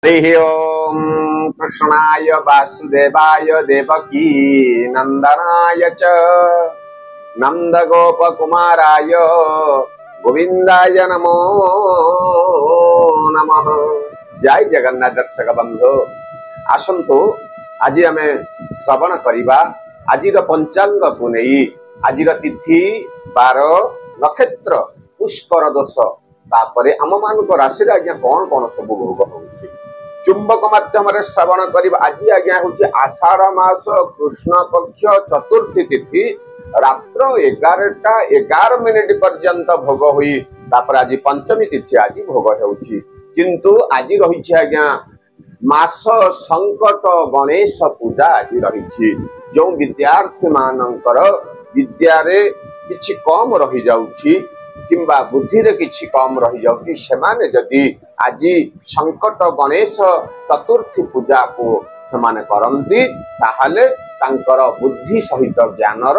हरि ओम कृष्णाय वासुदेवाय देवकी नंदनाय च नंदगोपकुमाराय गोविंदाय नमो नमः। जय जगन्नाथ दर्शक बंधु आसंतु आज आम श्रवण करवा आज पंचांग को नहीं आज तिथि बार नक्षत्र पुष्कर दोष तापर आम मान राशि आज्ञा कौन कौन सब भोग हो चुंबक माध्यम श्रवण कर आज आज्ञा हूँ आषाढ़ मास कृष्ण पक्ष चतुर्थी तिथि रात्र 11:11 पर्यंत भोग हुई तापर आज पंचमी तिथि आज भोग होउछि किंतु आज रही आज्ञा मास संकट गणेश पूजा आज रही जो विद्यार्थी मानकर विद्यारे किछि कम रही जाउछि किंबा बुद्धि रे किछि कम रही जाउछि सेमाने जदि आज संकट गणेश चतुर्थी पूजा को सेमाने करंती ताहले तांकर बुद्धि सहित ज्ञानर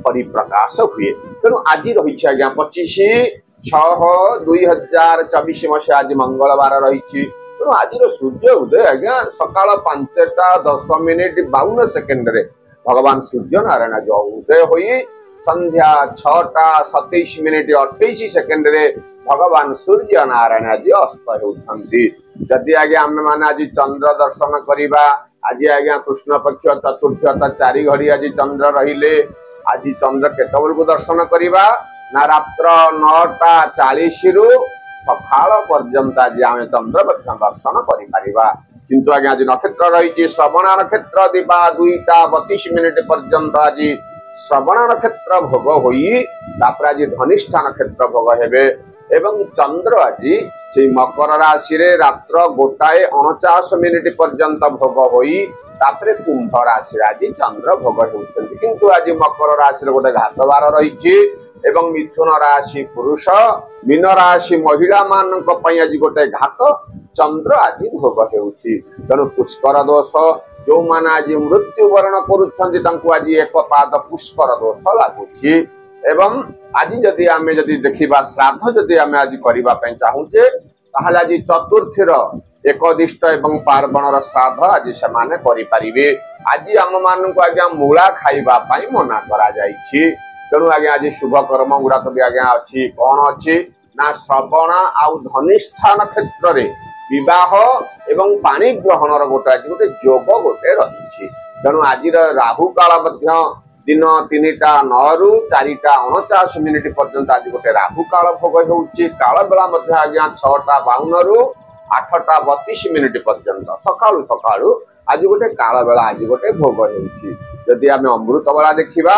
परिप्रकाश हुए। तेणु आज रही आज्ञा 25/6/2024 मसीहा आज मंगलवार रही। तेणु आज सूर्य उदय आज्ञा सकाल 5:10 रे भगवान सूर्य नारायण जो उदय हुई संध्या 6:27 रे भगवान सूर्य नारायण आज अस्त होउछंती। जदि आगे आम माने आज चंद्र दर्शन करिबा आज आज्ञा कृष्ण पक्ष चतुर्थ 4 घड़ी आज चंद्र रहिले आज चंद्र केतबल को दर्शन करिबा ना रात्र 9:40 रु सकाळ पर्यंत आज आम चंद्र दर्शन करि परिबा किंतु आज्ञा आज नक्षत्र रही श्रवण नक्षत्र दिबा 2:32 पर्यंत आज श्रवण नक्षत्र भोग होई तापर आज धनिष्ठा नक्षत्र भोग हेबे एवं चंद्र आज से मकर राशि रे रात्र 1:49 पर्यंत भोग होई तापर कुंभ राशि आज चंद्र भोग होउछन्ति किंतु आज मकर राशि रे गोटे घात बार रही एवं मिथुन राशि पुरुष मीन राशि महिला मानक पई आज गोटे घात चंद्र आज भोग हेउछि। तेणु पुष्कर दोष जो मान आज मृत्यु वर्ण करुछन्ति तांकु आज एक पाद पुष्कर दोष लागुछि एवं आज जदि आमे जदि देखिबा श्राद्ध जदि आमे आज करिबा पई चाहूचे ताहाले आज चतुर्थीर एकदिष्ट एवं पार्वणर श्राद्ध आज सेमाने करि परिबे। आज आम मानकु आज्ञा मूला खाइबा पई मना करा जाइछि। तेणु आज्ञा आज शुभ कर्म गुड़ा तो भी आज्ञा अच्छी कौन अच्छी ना श्रवण आउ धनिष्ठा नक्षत्र रे विवाह एवं पानी ग्रहण गोटे आज गोटे जोग गोटे रही। तेणु आज राहु काल दिन 3:09 रु 4:49 पर्यंत आज गोटे राहु काल भोग होउछि। काल बेला आज्ञा 6:52 रु 8:32 पर्यंत सकाळु सकाळु आज गोटे काल बेला आज गोटे भोग होउछि। जदि आमे अमृत बेला देखिबा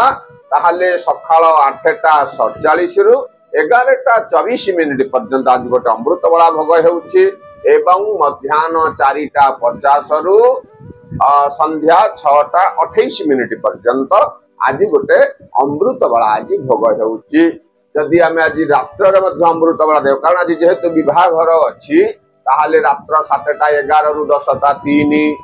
ताहले सकाळ 8:47 रु 11:24 पर्यंत आज गोटे अमृत बेला भोग होउछि एवं मध्याह्न 4:50 रु संध्या 6:28 पर्यंत आज गोटे अमृत बेला आज भोग होउछि। जदि आमे आज रात्र रे मध्य अमृत बेला देव कारण आज जेहेतु विवाह घर अछि ताहले रात्र 7:11 रु 10:03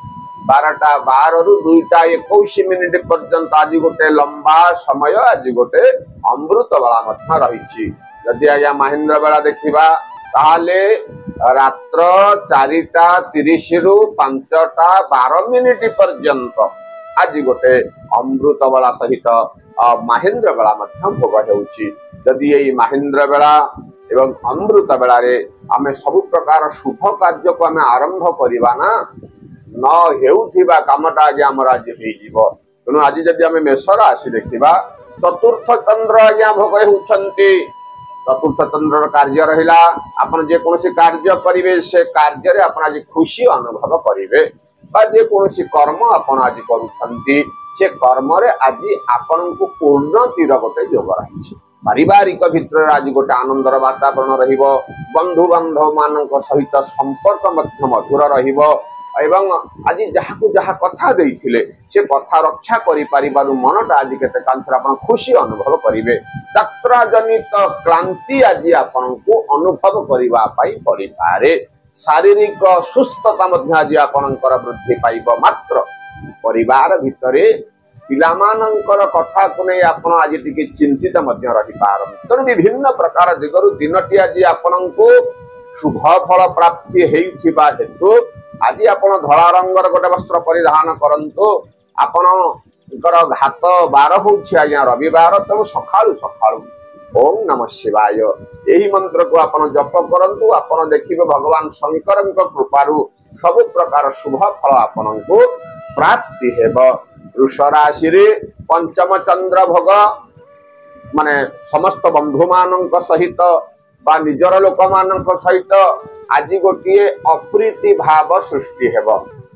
12:12 रु 2:21 पर्यंत आज गोटे लंबा समय आज गोटे अमृत बेला मध्य रही। जदि आज्ञा महेंद्र बेला देखिबा ताहले रात्र 4:30 रु 5:12 पर्यंत आज गोटे अमृत बेला सहित महेंद्र बेला मध्य भोग होउछि। जदि एई महेंद्र बेला एवं अमृत बेला रे आमे सब प्रकार शुभ कार्य को आमे आरंभ करिबा ना न हेउथिबा कामटा आज्ञा हमर आज हेइजिवो। तेणु आज जदि आमे मेष राशि देखिबा चतुर्थ चंद्र आज्ञा भोग होउछन्ति। चतुर्थ चंद्र कार्य रहिला आपण जे कोनोसी कार्य करिवे से कार्य रे आपण आज खुशी अनुभव करिवे बा जे कोनोसी कर्म आपण आज करूछन्ति से कर्म रे आज आपण को पूर्णतिर गोटे योग रहिछि। पारिवारिक भितर आज गोटे आनंदर वातावरण रहिबो बंधु बांधव मानक सहित संपर्क मध्य मधुर रहिबो एवं आज जहाकु जहा कथा देइथिले से कथा रक्षा करि परिबारु मनटा आज केते कांथरा आपण खुशी अनुभव करिवे। यात्रा जनित क्लांति आज आपण को अनुभव करिवा पाई परि पारे। शारीरिक सुस्थता मध्य आज आपणकर वृद्धि पाइबो मात्र परिवार भितरे पिलामानंकर कथा को नहीं आपण आज टिके चिंतित मध्य रहि पारन। तेणु विभिन्न प्रकार दिगरु दिनटी आज आपण को शुभ फल प्राप्ति हेउथिबा हेतु आज आप धला रंगर गोटे वस्त्र परिधान करंतु आपणकर घात बार होछि आज्ञा रविवार तेणु सकाळु सकाळु ओम नमः शिवाय यही मंत्र को आप जप करंतु आपण देखिबे भगवान शंकर कृपारु सब प्रकार शुभ फल आपन को प्राप्ति हेब। वृष राशि रे पंचम चंद्र भोग माने समस्त बंधु मानक सहित बा निजर लोक मानक सहित आज गोटे अप्रीति भाव सृष्टि हेब।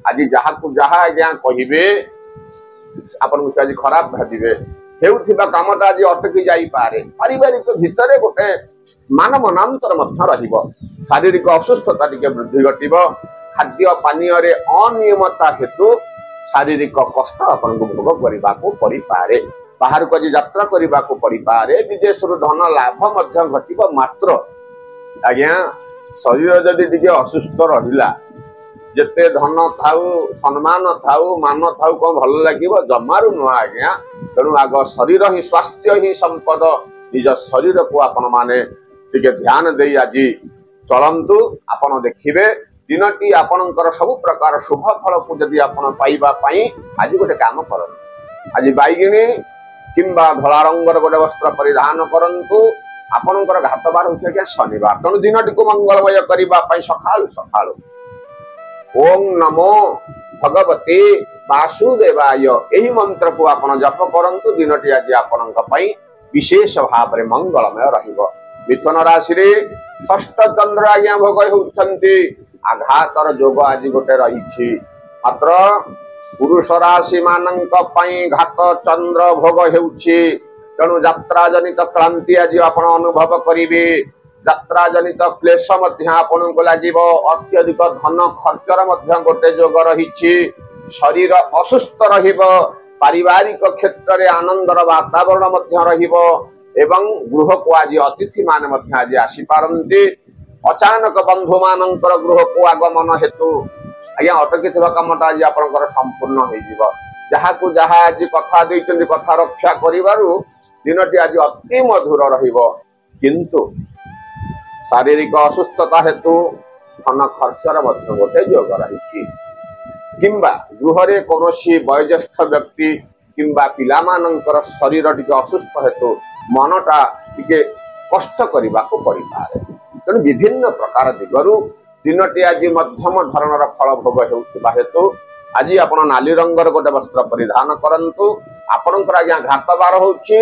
आज जहा को जहा आज्ञा कहिबे आपन को आज खराब भाबिबे हेउथिबा कामटा आज अटकी जाई पारे पारिवारिक भितरे गोटे मान मनांतर मध्य रहिबो शारीरिक असुस्थता टिके वृद्धि घटिबो खाद्य पानीय रे अनियमता हेतु शारीरिक कष्ट आपन को भोग करिबा को परि पारे बाहर को यात्रा करिबा को परि पारे विदेश रु धन लाभ मध्य घटिबो मात्र आज्ञा शरीर जदि टिके असुस्थ रहिला जेते धन थाउ सम्मान थाउ मान थाउ कौन भल लगे जमारू नुह आज्ञा तेणु आग शरीर ही स्वास्थ्य ही संपद निज शरीर को आपण माने टिके ध्यान दे आज चलंतु आपण देखिबे दिनटी आपणकर सब प्रकार शुभ फल को जदि आपण पाइबा पई आज गोटे काम करन आज बाइगिणी किंबा धला रंगर गोटे वस्त्र परिधान करंतु आपणकर घात बार होछि कि शनिवार तेणु दिनटी को मंगलमय करिबा पई सकाळु सकाळु ओम नमो भगवते वासुदेवाय यही मंत्र को आपण जप करंतु दिनटी आज आपणक पई विशेष भाव रे मंगलमय रहिबो। मिथुन राशि रे षष्ठ चंद्र आज्ञा भोग होउछंती आघातर जोग आज गोटे रही मात्र पुरुष राशि मानक पई घात चंद्र भोग हेउछि तेणु यात्रा जनित क्रांति आज आपण अनुभव करिवे यात्रा जनित क्लेश मध्य आपण को लागिबो अत्यधिक धन खर्चर मध्य गोटे जोग रही शरीर असुस्थ रहिबो पारिवारिक क्षेत्र रे आनंदर वातावरण मध्य रहिबो एवं गृह को आज अतिथि मान मध्य आज आसी पारंती अचानक बंधु मानकर गृह को आगमन हेतु आज्ञा अटकी कामटा आज आपनकर संपूर्ण हो जिवो जहा को जहा आज कथा दैछन्ती कथा रक्षा करिवारु दिनटी आज अति मधुर रहिबो किंतु शारीरिक असुस्थता हेतु धन खर्चर मध्य गोटे योग रही किंबा गृह कौनसी वयोज्येष्ठ व्यक्ति किंबा पिला मानकर शरीर टिके असुस्थ हेतु मनटा टिके कष्ट करने को पड़ पारे तेणु विभिन्न प्रकार दिगरु दिनटी आज मध्यम धरणर फल भोग होता हेतु आज आप नाली रंगर गोटे वस्त्र परिधान करंतु आपणकर आज्ञा घात बार होछि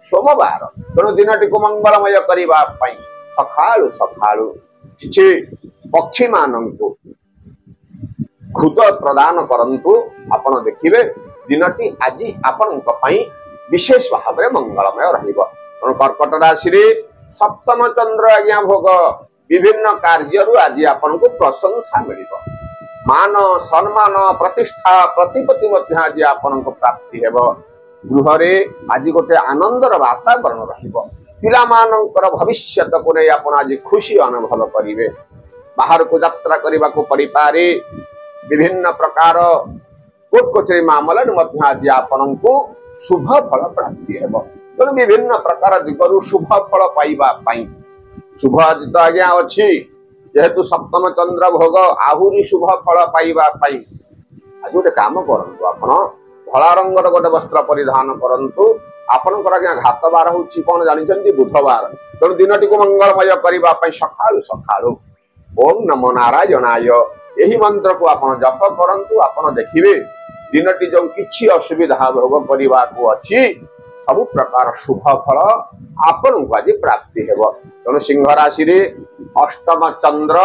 सोमवार तेणु दिनटी को मंगलमय करने सकाळु सकाळु किछि पक्षी मानंकु खुद प्रदान करंतु आपण देखिबे दिनटी आज आपणक पई विशेष भाव में मंगलमय रहिबो। कर्कट राशि रे सप्तम चंद्र आज्ञा भोग विभिन्न कार्यरु आज आपणको प्रशंसा मिलिबो मान सम्मान प्रतिष्ठा प्रतिपत्ति मध्य आज आपणको प्राप्ति हेबो गृह रे आज गोटे आनंदर वातावरण रहिबो पिला मानकर भविष्यत को नहीं आप आज खुशी अनुभव करेंगे बाहर को यात्रा करने को पड़ पारे विभिन्न प्रकार कोर्ट कचेरी मामला आज आपण को शुभ फल प्राप्ति हेब तेणु विभिन्न प्रकार दिगरु शुभ फल पाइबा शुभ आज तो आज्ञा अच्छी जेहेतु सप्तम चंद्र भोग आहुरी शुभ फल पाइबा आज गोटे काम करंतु आपण धला रंगर गोटे वस्त्र परिधान करंतु आपणकर आज्ञा घात बार होछि कोन जानिछन्ती बुधवार तेणु दिनटी को मंगलमय करिबा पई सकाळु सकाळु ओम नमो नारायणाय यही मंत्र को आपण जप करंतु आपण देखिबे दिनटी जो किछि असुविधा भोग करिबा को अछि सब प्रकार शुभ फल आपण को आज प्राप्ति हेबो तेणु सिंह राशि रे अष्टम चंद्र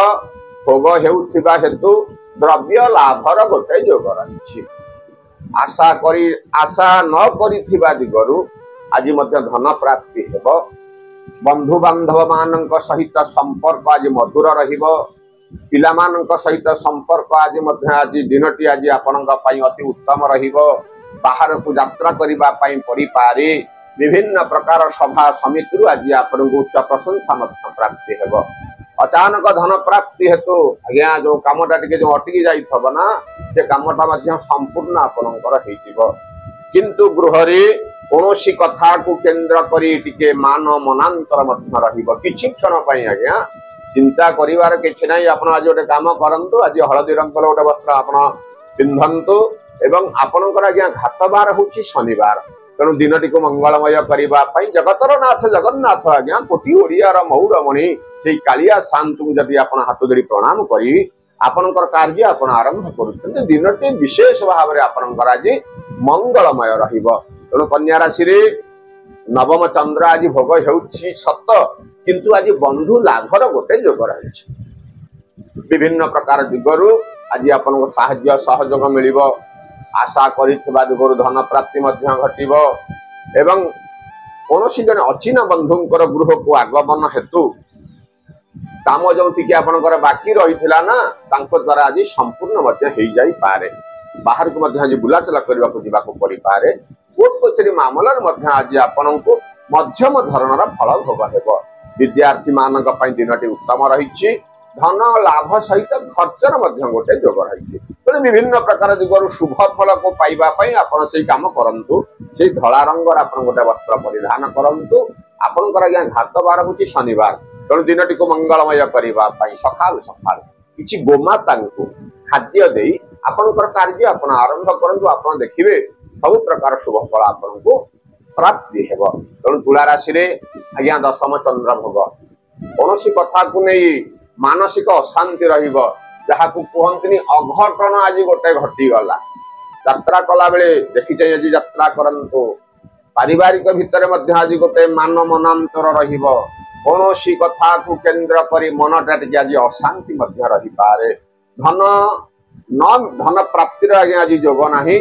भोग हेउथिबा हेतु द्रव्य लाभर गोटे जोग रहिछि आशा न करिथिबा दिगरु आज मध्य धन प्राप्ति हेबो बंधु बांधव मानक सहित संपर्क आज मधुर रहिबो पिला मानक सहित संपर्क आज मध्य आज दिनटी आज आपनक पई अति उत्तम रहिबो बाहर को यात्रा करिबा पई पड़ी पारे विभिन्न प्रकार सभा समिति आज आपनक उच्च प्रशंसा मध्य प्राप्ति हेबो अचानक धन प्राप्ति हेतु आज्ञा जो कामटा टिके जो अटकी जाइथबो ना से कामटा मध्य संपूर्ण आपनकर हेतिबो किंतु गृह रे कौनसी कथा को केंद्र करी टिके मान मनांतर मध्य रहिबो किछि क्षण पई आज्ञा चिंता करिवार किछि नाही आपण आज गोटे काम करंतु आज हळदी रंगल गोटे वस्त्र आपण पिंधंतु एवं आपणकर आज्ञा घातबार होछि शनिवार तेणु दिनटी को मंगलमय करबा पई जगतर नाथ जगन्नाथ आज्ञा कोटि ओडियार मौरमणि से कालिया शांतु जदि आपण हाथ जोड़ी प्रणाम करी आपणकर कार्य आपण आरंभ करूछन्ते दिनटी विशेष भाव रे आपणकर आज मंगलमय रहिबो तेणु कन्या राशि रे नवम चंद्र आज भोग हेउछि सत किंतु आज बंधु लाभर गोटे जोग रहिछि विभिन्न प्रकार दिगरु आज आपनको साहाय्य सहयोग मिलिबो आशा करितबा दिगरु धन प्राप्ति मध्य घटिबो एवं कोनोसी जने अचिना बंधुंकर गृह को आगमन हेतु काम जोंति कि आपनकर बाकी रहिथिला ना तांको द्वारा आज संपूर्ण मध्य हेइ जाई पारे बाहर को मध्य आज बुलाचला करबा को दिबा को परि पारे कोर्ट कचेरी मामलार मध्य आज आपनको मध्यम धरणर फल भोग हेबो विद्यार्थी मानक पई दिनटी उत्तम रहिछि धन लाभ सहित खर्चर मध्य गोटे जोग रहिछि तेणु विभिन्न प्रकार दिगरु शुभ फल को पाइबा पई आपण सेही काम करंतु सेही धला रंगर आपण गोटे वस्त्र परिधान करंतु आपनकर आज्ञा घातबार होछि शनिवार तेणु दिनटी को मंगलमय करबा पई सकाल सकाल किछि गोमाता को खाद्य देई आपनकर कार्य आपण आरंभ करंतु आपण देखिबे सब प्रकार शुभ फल आपनको प्राप्ति हेबो तेणु तुला राशि रे आज्ञा दशम चंद्र भोग कोनोसी कथा को नै मानसिक अशांति रहिबो जहा को कहंतनी अघटन आज गोटे घटी गला यात्रा कला बेले देखि चाहिँ आज यात्रा करंतु पारिवारिक भितर मध्य आज गोटे मान मनांतर रहिबो कोनोसी कथा को केंद्र करी मनटा टिके आज अशांति मध्य रहि पारे धन प्राप्ति रे आज जोग नाही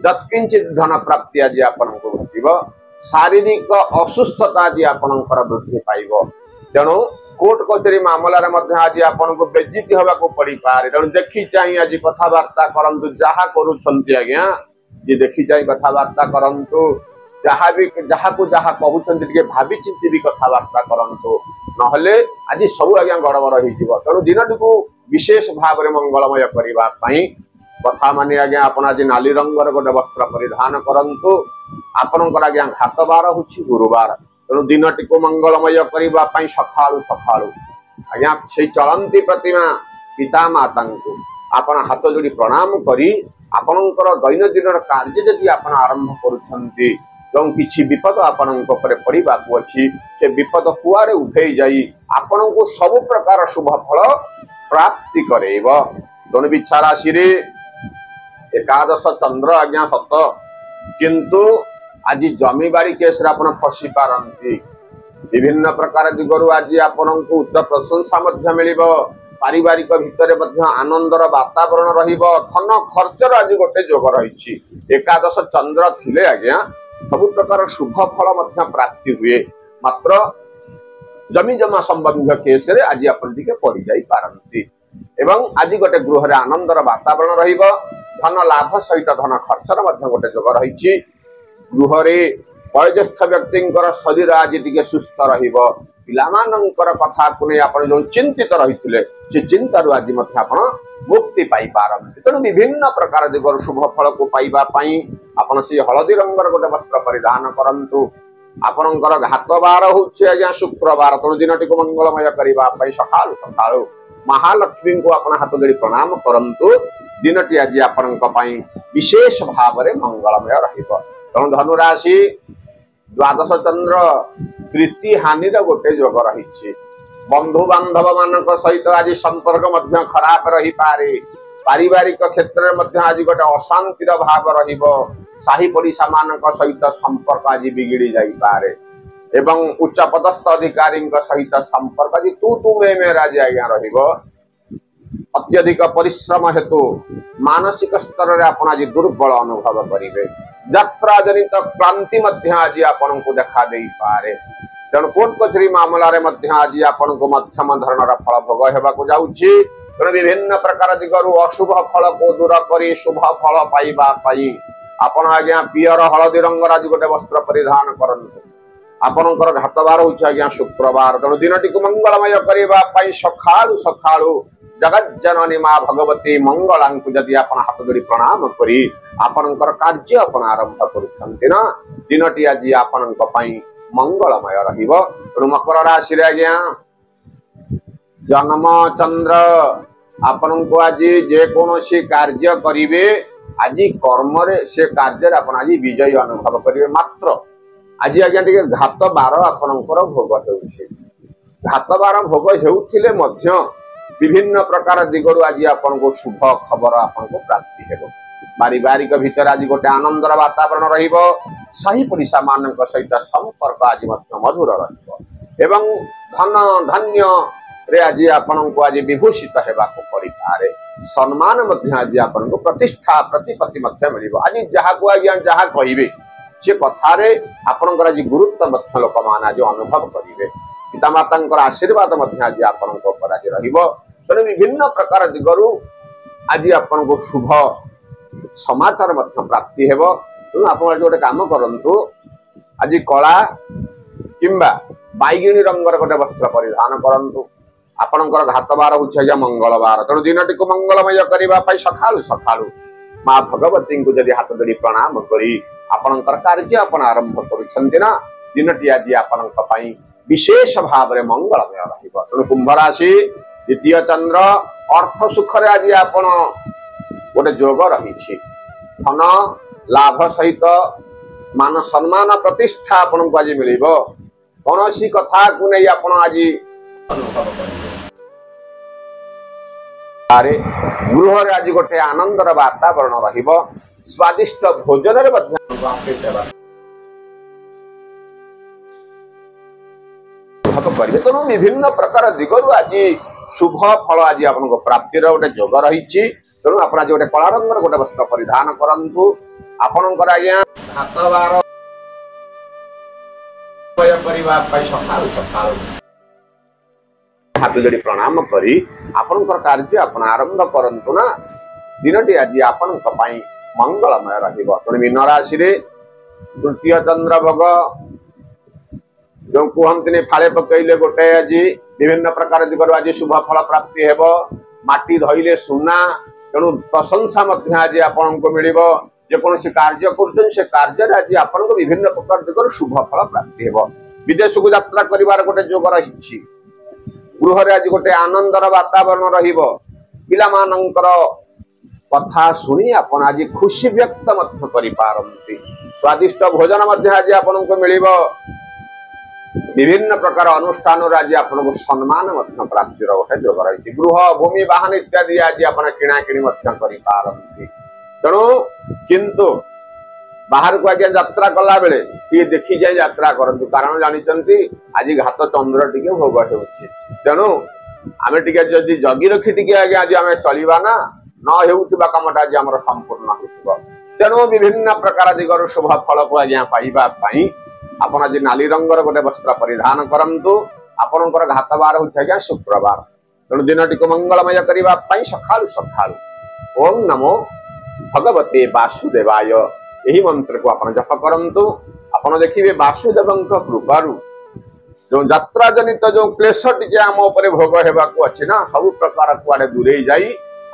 जत्किंचित धन प्राप्ति आज आपनको घटिबो शारीरिक असुस्थता आज आपनकर वृद्धि पाइबो तेणु कोर्ट कचेरी मामला रे मध्य आज आपनको बेज्जित होबा को पड़ी पारे तेणु देखि चाहि आज कथावार्ता करंतु जहा करूछंती आज्ञा जे देखि चाहि कथावार्ता करंतु जहा को जहा कहउछंती के भाबी चिंती भी कथावार्ता करंतु नहले आज सब आज्ञा गड़बड़ होई जिवो तेणु दिनटी को विशेष भाव रे मंगलमय करबा पई कथा माने आज्ञा आपण आज नाली रंगर गोटे वस्त्र परिधान करंतु आपणकर आज्ञा घातबार होछि गुरुवार तेणु दिनटी को मंगलमय करबा पई सखाळु सखाळु आज्ञा से चलंती प्रतिमा पिता माता को आपण हाथ जोड़ी प्रणाम करी आपणकर दैनंदिन कार्य जदि आपण आरंभ करूछंती जो किछि विपद आपणक परे पड़िबा को अछि से विपद कुआरे उठै जाई आपणको सब प्रकार शुभ फल प्राप्ति करेबो दोन बिच्छा राशि रे एकादश चंद्र आज्ञा सत किंतु आज जमीबाड़ी केस रे आपण फसी पारंती विभिन्न प्रकार दिगरु आज आपनको उच्च प्रशंसा मध्य मिलिबो पारिवारिक भितरे मध्य आनंदर वातावरण रहिबो धन खर्चर आज गोटे जोग रहिछि एकादश चंद्र थिले आज्ञा सब प्रकार शुभ फल मध्य प्राप्ति हुए मात्र जमी जमा संबंध केस रे आज आपण दिके पड़ी जाई पारंती एवं आज गोटे गृह रे आनंदर वातावरण रहिबो धन लाभ सहित धन खर्चर मध्य गोटे जोग रहिछि गृह रे वयोज्येष्ठ व्यक्तिंकर शरीर आज टिके सुस्थ रहिबो पिलामानंकर कथा को नै आपण जो चिंतित रहिथिले से चिंता रु आज मध्य आपण मुक्ति पाई पारंती तेणु विभिन्न प्रकार दिगर शुभ फल को पाइबा पई आपण से हळदी रंगर गोटे वस्त्र परिधान करंतु आपणकर घातबार होछि आज्ञा शुक्रवार तेणु दिनटी को मंगलमय करबा पई सकाळ सकाळ महालक्ष्मी को आपण हाथ जोड़ी प्रणाम करंतु दिनटी आज आपणक पई विशेष भाव रे मंगलमय रहिबो तेणु धनु राशि द्वादश चंद्र प्रीति हानि रे गोटे जोग रहिछि बंधु बांधव मानक सहित आज संपर्क मध्य खराब रही पारे पारिवारिक क्षेत्र में मध्य आज गोटे अशांतिर भाव रहिबो साही पड़िशा मानक सहित संपर्क आज बिगिड़ी जाई पारे एवं उच्च पदस्थ अधिकारी सहित संपर्क आज तू में राज आज्ञा रहिबो अत्यधिक परिश्रम हेतु मानसिक स्तर रे आपण आज दुर्बल अनुभव करिवे यात्रा जनित क्रांति मध्य आज आपण को देखा देई पारे तेणु कोर्ट कचेरी मामला रे मध्य आज आपण को मध्यम धरणर फल भोग हेबा को जाउछि तेणु विभिन्न प्रकार दिगरु अशुभ फल को दूर करी शुभ फल पाइबा पई आपण आज्ञा पियर हळदी रंगर आज गोटे वस्त्र परिधान करंतु आपणकर घातबार होछि आज्ञा शुक्रवार तेणु दिनटी को मंगलमय करबा पई सखाळु सखाळु जगत जननी मां भगवती मंगलांकु जदि आपण हाथ जोड़ी प्रणाम करी आपणकर कार्य आपण आरंभ करूछंती ना दिनटी आज आपणक पई मंगलमय रहिबो तेणु मकर राशि रे आज्ञा जन्म चंद्र आपण को आज जे कौन कार्य करिवे आज कर्म से कार्य आज विजयी अनुभव करिवे मात्र आज आज्ञा टिके घात बार आपणकर भोग होउछे घात बार भोग हेउथिले मध्य विभिन्न प्रकार दिगरु आज आपन को शुभ खबर आपन को प्राप्ति हेबो पारिवारिक भीतर आज गोटे आनंदर वातावरण रहिबो सही पड़िशा मानक सहित संपर्क आज मध्य मधुर रहिबो एवं धन धन्य रे आज आपन को आज विभूषित हेबा को परिवारे सम्मान मध्य आज आपन को प्रतिष्ठा प्रतिपत्ति मध्य मिलिबो आज जहा को आज्ञा जहा कहिबे से कथारे आपनकर आज गुरुत्व मध्य लोक मान आज अनुभव करिवे पितामाता आशीर्वाद मध्य आज आपन को पर आज रहिबो तेणु विभिन्न प्रकार दिगरु आज आपन को शुभ समाचार मध्य प्राप्ति हेबो तेणु आपण गोटे काम करंतु आज कला किंबा बैगिणी रंगर गोटे वस्त्र परिधान करंतु आपणकर घात बार होउछ मंगलवार तेणु दिनटी को मंगलमय करबा पई सखालु सखालु मां भगवती को जदि हाथ जोड़ी प्रणाम करी आपणकर कार्य आपण आरंभ करुछन्ति ना दिनटी आज आपणक पई विशेष भाव रे मंगलमय रहिबो तेणु कुंभ राशि द्वितीय चंद्र अर्थ सुख रे आज आपण गोटे जोग रही धन लाभ सहित मान सम्मान प्रतिष्ठा आपन को आज मिलिबो कौन सी कथा को नहीं आपन आज अनुभव करें गृह रे आज गोटे आनंदर वातावरण रहिबो स्वादिष्ट भोजन रे करेंगे तेणु विभिन्न प्रकार दिगरु आज शुभ फल आज आपन को प्राप्तिर गोटे जोग रही तेणु आप गोटे कला रंगर गोटे वस्त्र परिधान करंतु आपणकर आज्ञा हाथ बार हाथ जोड़ी प्रणाम करी आपणकर कार्य आपण आरंभ करंतु ना दिनटी आज आपण मंगलमय रहिबो तेणु मीन राशि रे तृतीय चंद्र भोग जो कहते फाड़े पकईले गोटे आज विभिन्न प्रकार दिगरु आज शुभ फल प्राप्ति हेबो माटी धइले सुना तेणु प्रशंसा मध्य आज आपन को मिलिबो जे कौन कार्य कर से कार्य आज आपन को विभिन्न प्रकार दिगरु शुभ फल प्राप्ति हेबो विदेश को यात्रा करिवार गोटे जोग रही गृह रे आज गोटे आनंदर वातावरण रहिबो पिला मानकर कथा सुनी आपन आज खुशी व्यक्त मध्य करि पारंती स्वादिष्ट भोजन मध्य आज आपन को मिलिबो विभिन्न प्रकार अनुष्ठान आज आपन को सम्मान मध्य प्राप्ति गोटे जोग रही गृह भूमि वाहन इत्यादि आज आप किणा किणी पारती तेणु किंतु बाहर को आज्ञा यात्रा कला बेले टी देखी जाए यात्रा करंतु कारण जानिचंती आज घात चंद्र टिके भोग हेउछि तेणु आमे टिके जदि जगी रखी टिके आज्ञा आज आमे चलिबा ना न हेउथिबा कामटा आज हमर संपूर्ण होइबो तेणु विभिन्न प्रकार दिगर शुभ फल को आज्ञा पाइबा पई आपण आज नाली रंगर गोटे वस्त्र परिधान करंतु आपणकर घात बार होउछि आज्ञा शुक्रवार तेणु दिनटी को मंगलमय करबा पई सखालु सखालु ओम नमो भगवते वासुदेवाय यही मंत्र को आपण जप करंतु आपण देखिबे वासुदेवंक कृपारु जो यात्रा जनित जो क्लेश टिके आम ऊपर भोग हेबा को अछि ना सब प्रकार कुआडे दूरे जाई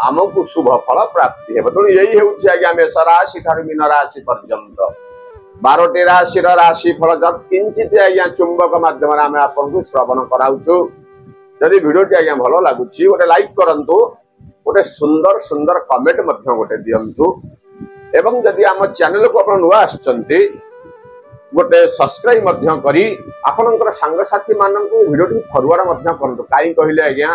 आमको शुभ फल प्राप्ति हेबो तेणु यही हेउछि आज्ञा मेष राशि ठारु मीन राशि पर्यंत 12टी राशि राशि फल जत किंचित आज्ञा चुंबक माध्यम आम आपको श्रवण कराउछु यदि वीडियोटी आज्ञा भल लागुछि गोटे लाइक करंतु गोटे सुंदर सुंदर कमेंट मध्य गोटे दियंतु एवं जदि आम चैनल को आपण नुआ आछंती गोटे सब्सक्राइब मध्य करी आपनकर संग साथी मानन को वीडियोटी फॉरवर्ड मध्य करंतु काई कहिले आज्ञा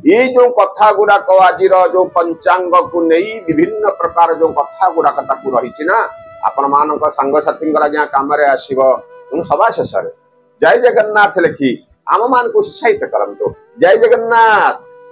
ये जो कथा गुडा को आजिर जो पंचांग को नहीं विभिन्न प्रकार जो कथा गुडा कथा को रही ना आपण मानक संग साथी आज्ञा काम रे आसीबो सभा शेष जय जगन्नाथ लिखि आम मान को उत्साहित करंतु जय जगन्नाथ।